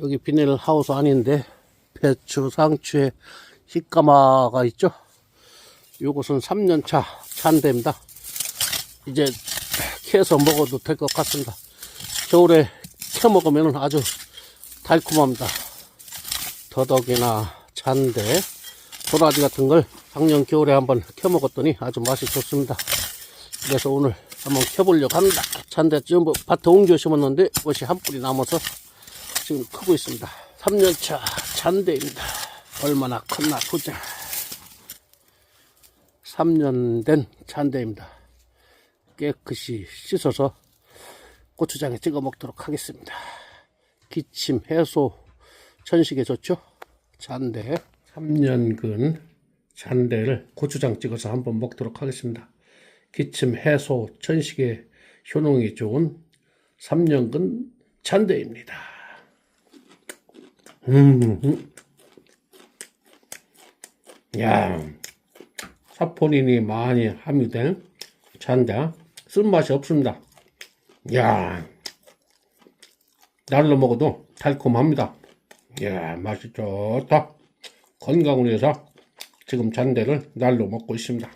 여기 비닐하우스 아닌데 배추, 상추에 희까마가 있죠. 요것은 3년차 잔대입니다. 이제 캐서 먹어도 될 것 같습니다. 겨울에 캐 먹으면 아주 달콤합니다. 더덕이나 잔대, 도라지 같은 걸 작년 겨울에 한번 캐 먹었더니 아주 맛이 좋습니다. 그래서 오늘 한번 캐보려고 합니다. 잔대 전부 밭에 옮겨 심었는데 그것이 한 뿌리 남아서 지금 크고 있습니다. 3년차 잔대입니다. 얼마나 컸나 보자. 3년 된 잔대입니다. 깨끗이 씻어서 고추장에 찍어 먹도록 하겠습니다. 기침, 해소, 천식에 좋죠? 잔대. 3년근 잔대를 고추장 찍어서 한번 먹도록 하겠습니다. 기침, 해소, 천식에 효능이 좋은 3년근 잔대입니다. 야, 사포닌이 많이 함유된 잔대. 쓴맛이 없습니다. 야, 날로 먹어도 달콤합니다. 야, 맛이 좋다. 건강을 위해서 지금 잔대를 날로 먹고 있습니다.